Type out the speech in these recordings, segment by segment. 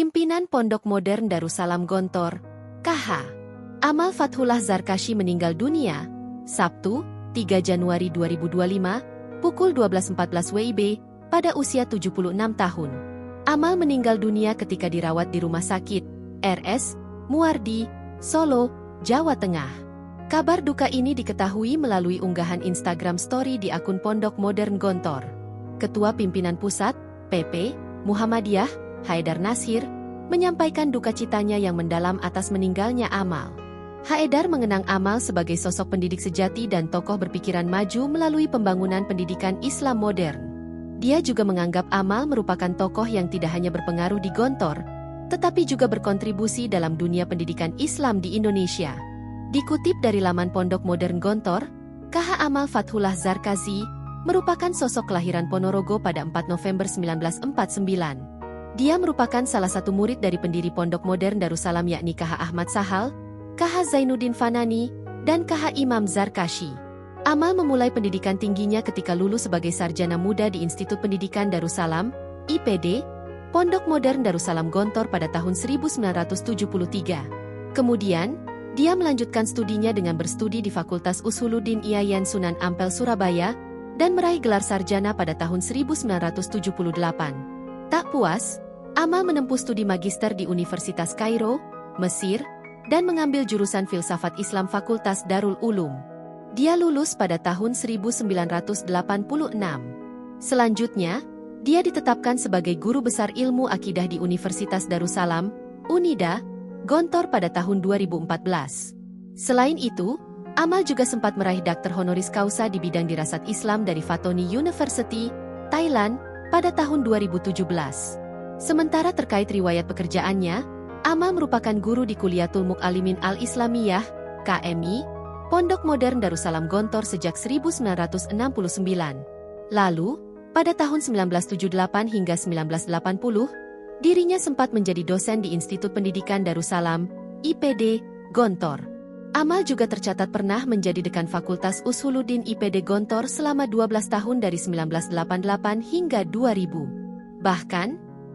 Pimpinan Pondok Modern Darussalam Gontor, KH. Amal Fathullah Zarkashi meninggal dunia, Sabtu, 3 Januari 2025, pukul 12.14 WIB, pada usia 76 tahun. Amal meninggal dunia ketika dirawat di Rumah Sakit RS Muardi, Solo, Jawa Tengah. Kabar duka ini diketahui melalui unggahan Instagram Story di akun Pondok Modern Gontor. Ketua Pimpinan Pusat, PP, Muhammadiyah, Haidar Nasir, menyampaikan duka citanya yang mendalam atas meninggalnya Amal. Haidar mengenang Amal sebagai sosok pendidik sejati dan tokoh berpikiran maju melalui pembangunan pendidikan Islam modern. Dia juga menganggap Amal merupakan tokoh yang tidak hanya berpengaruh di Gontor, tetapi juga berkontribusi dalam dunia pendidikan Islam di Indonesia. Dikutip dari laman Pondok Modern Gontor, KH Amal Fathullah Zarkashi merupakan sosok kelahiran Ponorogo pada 4 November 1949. Dia merupakan salah satu murid dari pendiri Pondok Modern Darussalam yakni KH Ahmad Sahal, KH Zainuddin Fanani, dan KH Imam Zarkashi. Amal memulai pendidikan tingginya ketika lulus sebagai sarjana muda di Institut Pendidikan Darussalam, IPD, Pondok Modern Darussalam Gontor pada tahun 1973. Kemudian, dia melanjutkan studinya dengan berstudi di Fakultas Usuluddin IAIN Sunan Ampel Surabaya, dan meraih gelar sarjana pada tahun 1978. Tak puas, Amal menempuh studi magister di Universitas Kairo, Mesir, dan mengambil jurusan Filsafat Islam Fakultas Darul Ulum. Dia lulus pada tahun 1986. Selanjutnya, dia ditetapkan sebagai guru besar ilmu akidah di Universitas Darussalam, Unida, Gontor pada tahun 2014. Selain itu, Amal juga sempat meraih Dr. Honoris Causa di bidang dirasat Islam dari Fatoni University, Thailand, pada tahun 2017. Sementara terkait riwayat pekerjaannya, Amal merupakan guru di Kuliatul Mu'allimin Al-Islamiyah, KMI, Pondok Modern Darussalam Gontor sejak 1969. Lalu, pada tahun 1978 hingga 1980, dirinya sempat menjadi dosen di Institut Pendidikan Darussalam, IPD, Gontor. Amal juga tercatat pernah menjadi dekan Fakultas Usuluddin IPD Gontor selama 12 tahun dari 1988 hingga 2000. Bahkan,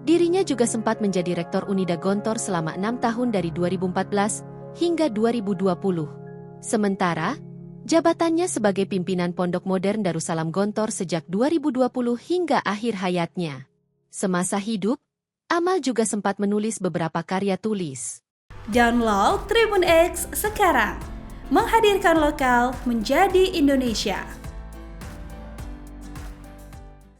dirinya juga sempat menjadi rektor Unida Gontor selama 6 tahun dari 2014 hingga 2020. Sementara, jabatannya sebagai pimpinan Pondok Modern Darussalam Gontor sejak 2020 hingga akhir hayatnya. Semasa hidup, Amal juga sempat menulis beberapa karya tulis. Download Tribun X sekarang, menghadirkan lokal menjadi Indonesia.